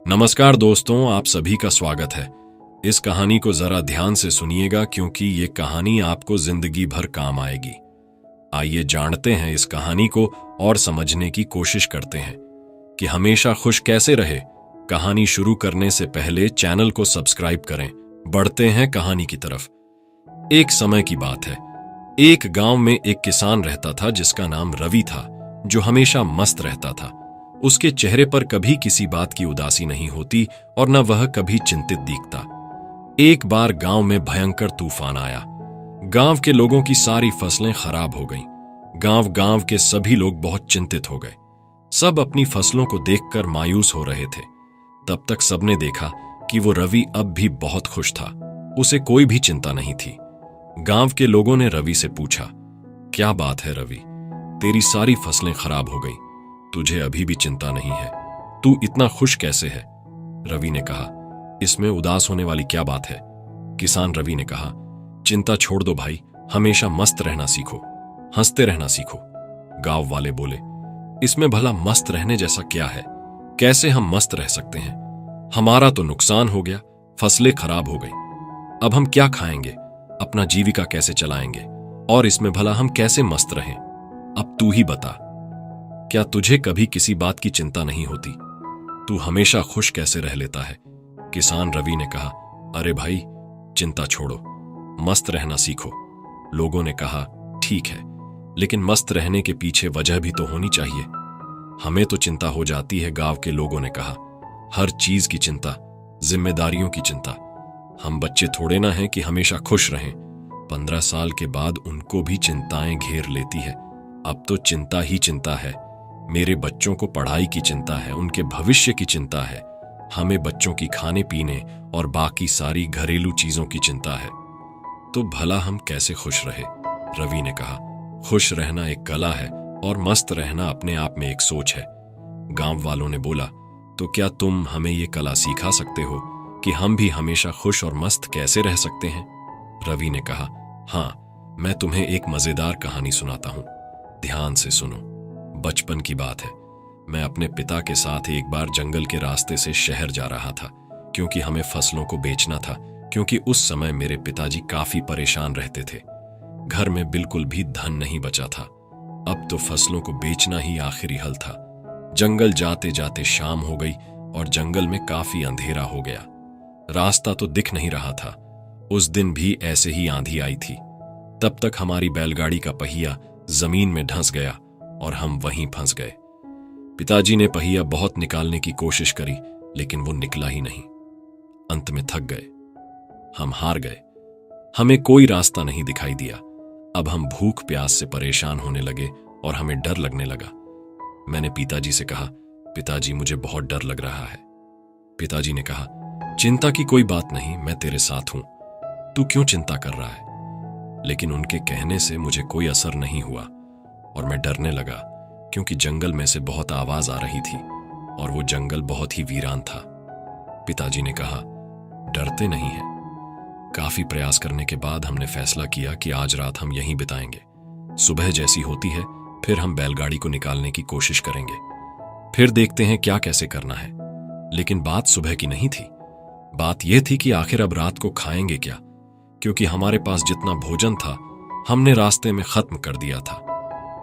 नमस्कार दोस्तों, आप सभी का स्वागत है। इस कहानी को जरा ध्यान से सुनिएगा क्योंकि ये कहानी आपको जिंदगी भर काम आएगी। आइए जानते हैं इस कहानी को और समझने की कोशिश करते हैं कि हमेशा खुश कैसे रहे। कहानी शुरू करने से पहले चैनल को सब्सक्राइब करें। बढ़ते हैं कहानी की तरफ। एक समय की बात है। एक गांव में एक किसान रहता था जिसका नाम रवि था, जो हमेशा मस्त रहता था। उसके चेहरे पर कभी किसी बात की उदासी नहीं होती और न वह कभी चिंतित दिखता। एक बार गांव में भयंकर तूफान आया। गांव के लोगों की सारी फसलें खराब हो गईं। गांव के सभी लोग बहुत चिंतित हो गए। सब अपनी फसलों को देखकर मायूस हो रहे थे। तब तक सबने देखा कि वो रवि अब भी बहुत खुश था। उसे कोई भी चिंता नहीं थी। गांव के लोगों ने रवि से पूछा, क्या बात है रवि, तेरी सारी फसलें खराब हो गई, तुझे अभी भी चिंता नहीं है, तू इतना खुश कैसे है? रवि ने कहा, इसमें उदास होने वाली क्या बात है? किसान रवि ने कहा, चिंता छोड़ दो भाई, हमेशा मस्त रहना सीखो, हंसते रहना सीखो। गांव वाले बोले, इसमें भला मस्त रहने जैसा क्या है? कैसे हम मस्त रह सकते हैं? हमारा तो नुकसान हो गया, फसलें खराब हो गई। अब हम क्या खाएंगे, अपना जीविका कैसे चलाएंगे, और इसमें भला हम कैसे मस्त रहें? अब तू ही बता, क्या तुझे कभी किसी बात की चिंता नहीं होती? तू हमेशा खुश कैसे रह लेता है? किसान रवि ने कहा, अरे भाई, चिंता छोड़ो, मस्त रहना सीखो। लोगों ने कहा, ठीक है, लेकिन मस्त रहने के पीछे वजह भी तो होनी चाहिए। हमें तो चिंता हो जाती है, गांव के लोगों ने कहा। हर चीज की चिंता, जिम्मेदारियों की चिंता। हम बच्चे थोड़े ना हैं कि हमेशा खुश रहें। 15 साल के बाद उनको भी चिंताएं घेर लेती है। अब तो चिंता ही चिंता है। मेरे बच्चों को पढ़ाई की चिंता है, उनके भविष्य की चिंता है। हमें बच्चों की खाने पीने और बाकी सारी घरेलू चीजों की चिंता है। तो भला हम कैसे खुश रहे? रवि ने कहा, खुश रहना एक कला है और मस्त रहना अपने आप में एक सोच है। गांव वालों ने बोला, तो क्या तुम हमें ये कला सिखा सकते हो कि हम भी हमेशा खुश और मस्त कैसे रह सकते हैं? रवि ने कहा, हाँ, मैं तुम्हें एक मजेदार कहानी सुनाता हूं, ध्यान से सुनो। बचपन की बात है। मैं अपने पिता के साथ एक बार जंगल के रास्ते से शहर जा रहा था, क्योंकि हमें फसलों को बेचना था, क्योंकि उस समय मेरे पिताजी काफी परेशान रहते थे। घर में बिल्कुल भी धन नहीं बचा था। अब तो फसलों को बेचना ही आखिरी हल था। जंगल जाते जाते शाम हो गई और जंगल में काफी अंधेरा हो गया। रास्ता तो दिख नहीं रहा था। उस दिन भी ऐसे ही आंधी आई थी। तब तक हमारी बैलगाड़ी का पहिया जमीन में धंस गया और हम वहीं फंस गए। पिताजी ने पहिया बहुत निकालने की कोशिश करी, लेकिन वो निकला ही नहीं। अंत में थक गए, हम हार गए। हमें कोई रास्ता नहीं दिखाई दिया। अब हम भूख प्यास से परेशान होने लगे और हमें डर लगने लगा। मैंने पिताजी से कहा, पिताजी, मुझे बहुत डर लग रहा है। पिताजी ने कहा, चिंता की कोई बात नहीं, मैं तेरे साथ हूं, तू क्यों चिंता कर रहा है? लेकिन उनके कहने से मुझे कोई असर नहीं हुआ और मैं डरने लगा, क्योंकि जंगल में से बहुत आवाज आ रही थी और वो जंगल बहुत ही वीरान था। पिताजी ने कहा, डरते नहीं हैं। काफी प्रयास करने के बाद हमने फैसला किया कि आज रात हम यहीं बिताएंगे। सुबह जैसी होती है, फिर हम बैलगाड़ी को निकालने की कोशिश करेंगे। फिर देखते हैं क्या कैसे करना है। लेकिन बात सुबह की नहीं थी। बात यह थी कि आखिर अब रात को खाएंगे क्या, क्योंकि हमारे पास जितना भोजन था हमने रास्ते में खत्म कर दिया था।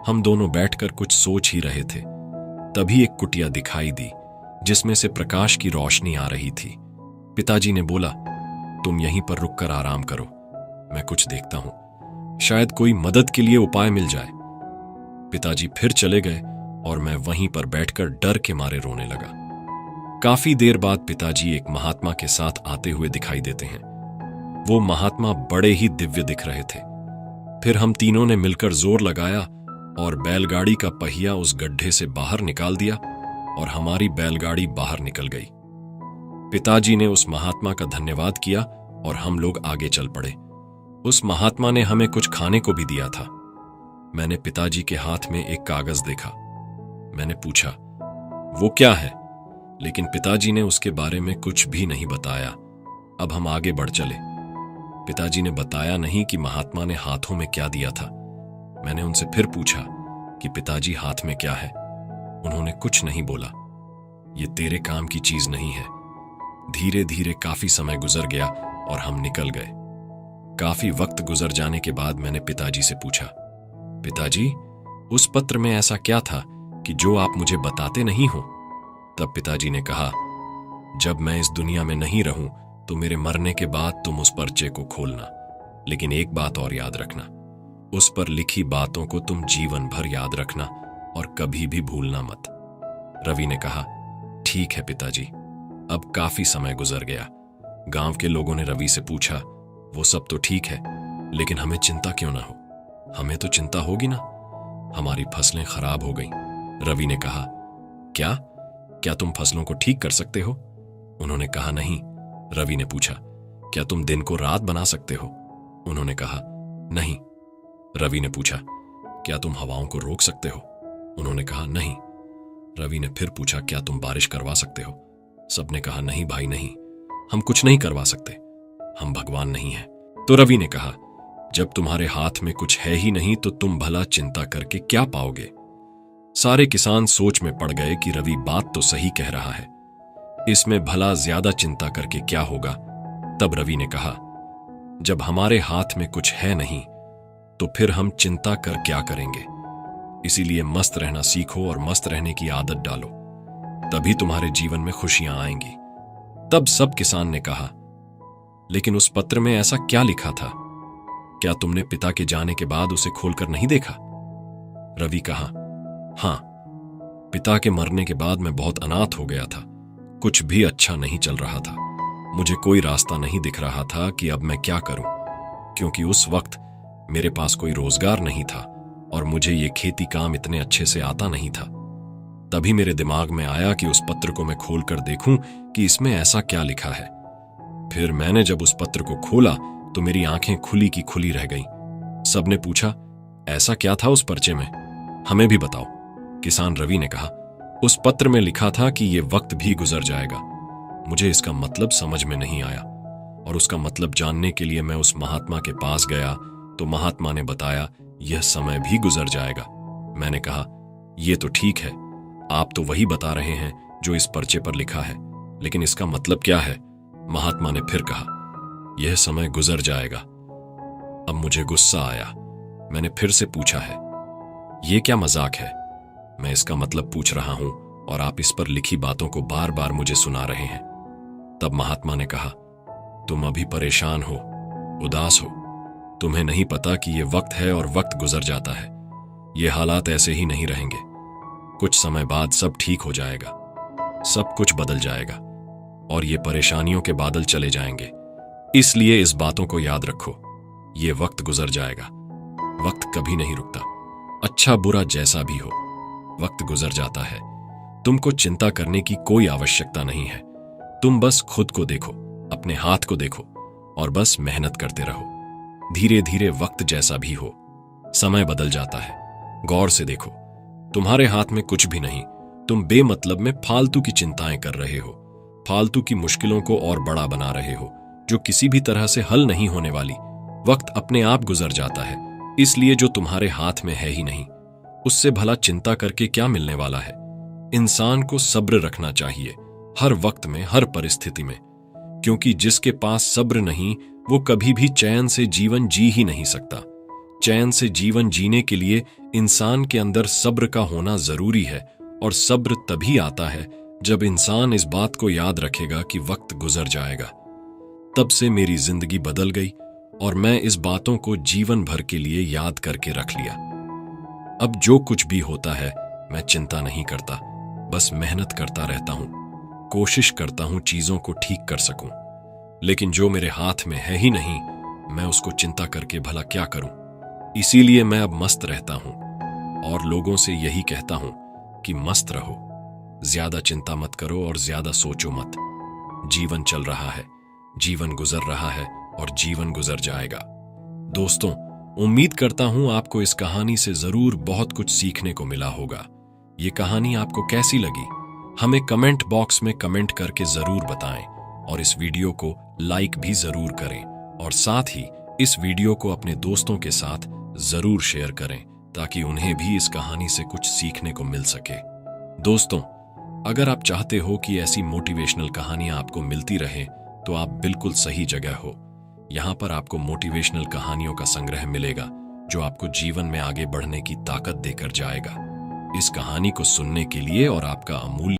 हम दोनों बैठकर कुछ सोच ही रहे थे। तभी एक कुटिया दिखाई दी जिसमें से प्रकाश की रोशनी आ रही थी। पिताजी ने बोला, तुम यहीं पर रुककर आराम करो, मैं कुछ देखता हूं, शायद कोई मदद के लिए उपाय मिल जाए। पिताजी फिर चले गए और मैं वहीं पर बैठकर डर के मारे रोने लगा। काफी देर बाद पिताजी एक महात्मा के साथ आते हुए दिखाई देते हैं। वो महात्मा बड़े ही दिव्य दिख रहे थे। फिर हम तीनों ने मिलकर जोर लगाया और बैलगाड़ी का पहिया उस गड्ढे से बाहर निकाल दिया और हमारी बैलगाड़ी बाहर निकल गई। पिताजी ने उस महात्मा का धन्यवाद किया और हम लोग आगे चल पड़े। उस महात्मा ने हमें कुछ खाने को भी दिया था। मैंने पिताजी के हाथ में एक कागज देखा। मैंने पूछा, वो क्या है? लेकिन पिताजी ने उसके बारे में कुछ भी नहीं बताया। अब हम आगे बढ़ चले। पिताजी ने बताया नहीं कि महात्मा ने हाथों में क्या दिया था। मैंने उनसे फिर पूछा कि पिताजी हाथ में क्या है? उन्होंने कुछ नहीं बोला। ये तेरे काम की चीज नहीं है। धीरे धीरे काफी समय गुजर गया और हम निकल गए। काफी वक्त गुजर जाने के बाद मैंने पिताजी से पूछा, पिताजी, उस पत्र में ऐसा क्या था कि जो आप मुझे बताते नहीं हो? तब पिताजी ने कहा, जब मैं इस दुनिया में नहीं रहूं तो मेरे मरने के बाद तुम उस पर्चे को खोलना, लेकिन एक बात और याद रखना, उस पर लिखी बातों को तुम जीवन भर याद रखना और कभी भी भूलना मत। रवि ने कहा, ठीक है पिताजी। अब काफी समय गुजर गया। गांव के लोगों ने रवि से पूछा, वो सब तो ठीक है, लेकिन हमें चिंता क्यों ना हो? हमें तो चिंता होगी ना, हमारी फसलें खराब हो गईं। रवि ने कहा, क्या तुम फसलों को ठीक कर सकते हो? उन्होंने कहा, नहीं। रवि ने पूछा, क्या तुम दिन को रात बना सकते हो? उन्होंने कहा, नहीं। रवि ने पूछा, क्या तुम हवाओं को रोक सकते हो? उन्होंने कहा, नहीं। रवि ने फिर पूछा, क्या तुम बारिश करवा सकते हो? सबने कहा, नहीं भाई नहीं, हम कुछ नहीं करवा सकते, हम भगवान नहीं हैं। तो रवि ने कहा, जब तुम्हारे हाथ में कुछ है ही नहीं तो तुम भला चिंता करके क्या पाओगे? सारे किसान सोच में पड़ गए कि रवि बात तो सही कह रहा है, इसमें भला ज्यादा चिंता करके क्या होगा। तब रवि ने कहा, जब हमारे हाथ में कुछ है नहीं तो फिर हम चिंता कर क्या करेंगे? इसीलिए मस्त रहना सीखो और मस्त रहने की आदत डालो, तभी तुम्हारे जीवन में खुशियां आएंगी। तब सब किसान ने कहा, लेकिन उस पत्र में ऐसा क्या लिखा था? क्या तुमने पिता के जाने के बाद उसे खोलकर नहीं देखा? रवि कहा, हां, पिता के मरने के बाद मैं बहुत अनाथ हो गया था, कुछ भी अच्छा नहीं चल रहा था, मुझे कोई रास्ता नहीं दिख रहा था कि अब मैं क्या करूं, क्योंकि उस वक्त मेरे पास कोई रोजगार नहीं था और मुझे ये खेती काम इतने अच्छे से आता नहीं था। तभी मेरे दिमाग में आया कि उस पत्र को मैं खोलकर देखूं कि इसमें ऐसा क्या लिखा है। फिर मैंने जब उस पत्र को खोला तो मेरी आंखें खुली की खुली रह गईं। सबने पूछा, ऐसा क्या था उस पर्चे में, हमें भी बताओ। किसान रवि ने कहा, उस पत्र में लिखा था कि ये वक्त भी गुजर जाएगा। मुझे इसका मतलब समझ में नहीं आया और उसका मतलब जानने के लिए मैं उस महात्मा के पास गया तो महात्मा ने बताया, यह समय भी गुजर जाएगा। मैंने कहा, ये तो ठीक है, आप तो वही बता रहे हैं जो इस पर्चे पर लिखा है, लेकिन इसका मतलब क्या है? महात्मा ने फिर कहा, यह समय गुजर जाएगा। अब मुझे गुस्सा आया। मैंने फिर से पूछा है, यह क्या मजाक है? मैं इसका मतलब पूछ रहा हूं और आप इस पर लिखी बातों को बार बार मुझे सुना रहे हैं। तब महात्मा ने कहा, तुम अभी परेशान हो, उदास हो, तुम्हें नहीं पता कि यह वक्त है और वक्त गुजर जाता है। ये हालात ऐसे ही नहीं रहेंगे, कुछ समय बाद सब ठीक हो जाएगा, सब कुछ बदल जाएगा और ये परेशानियों के बादल चले जाएंगे। इसलिए इस बातों को याद रखो, ये वक्त गुजर जाएगा, वक्त कभी नहीं रुकता, अच्छा बुरा जैसा भी हो, वक्त गुजर जाता है। तुमको चिंता करने की कोई आवश्यकता नहीं है, तुम बस खुद को देखो, अपने हाथ को देखो और बस मेहनत करते रहो। धीरे धीरे वक्त जैसा भी हो, समय बदल जाता है। गौर से देखो, तुम्हारे हाथ में कुछ भी नहीं, तुम बेमतलब में फालतू की चिंताएं कर रहे हो, फालतू की मुश्किलों को और बड़ा बना रहे हो, जो किसी भी तरह से हल नहीं होने वाली। वक्त अपने आप गुजर जाता है, इसलिए जो तुम्हारे हाथ में है ही नहीं, उससे भला चिंता करके क्या मिलने वाला है। इंसान को सब्र रखना चाहिए हर वक्त में, हर परिस्थिति में, क्योंकि जिसके पास सब्र नहीं वो कभी भी चैन से जीवन जी ही नहीं सकता। चैन से जीवन जीने के लिए इंसान के अंदर सब्र का होना जरूरी है और सब्र तभी आता है जब इंसान इस बात को याद रखेगा कि वक्त गुजर जाएगा। तब से मेरी जिंदगी बदल गई और मैं इस बातों को जीवन भर के लिए याद करके रख लिया। अब जो कुछ भी होता है मैं चिंता नहीं करता, बस मेहनत करता रहता हूं, कोशिश करता हूं चीजों को ठीक कर सकूं। लेकिन जो मेरे हाथ में है ही नहीं, मैं उसको चिंता करके भला क्या करूं। इसीलिए मैं अब मस्त रहता हूं और लोगों से यही कहता हूं कि मस्त रहो, ज्यादा चिंता मत करो और ज्यादा सोचो मत। जीवन चल रहा है, जीवन गुजर रहा है और जीवन गुजर जाएगा। दोस्तों, उम्मीद करता हूं आपको इस कहानी से जरूर बहुत कुछ सीखने को मिला होगा। ये कहानी आपको कैसी लगी हमें कमेंट बॉक्स में कमेंट करके जरूर बताएं और इस वीडियो को लाइक भी जरूर करें और साथ ही इस वीडियो को अपने दोस्तों के साथ जरूर शेयर करें ताकि उन्हें भी इस कहानी से कुछ सीखने को मिल सके। दोस्तों, अगर आप चाहते हो कि ऐसी मोटिवेशनल कहानियां आपको मिलती रहें, तो आप बिल्कुल सही जगह हो। यहां पर आपको मोटिवेशनल कहानियों का संग्रह मिलेगा जो आपको जीवन में आगे बढ़ने की ताकत देकर जाएगा। इस कहानी को सुनने के लिए और आपका अमूल्य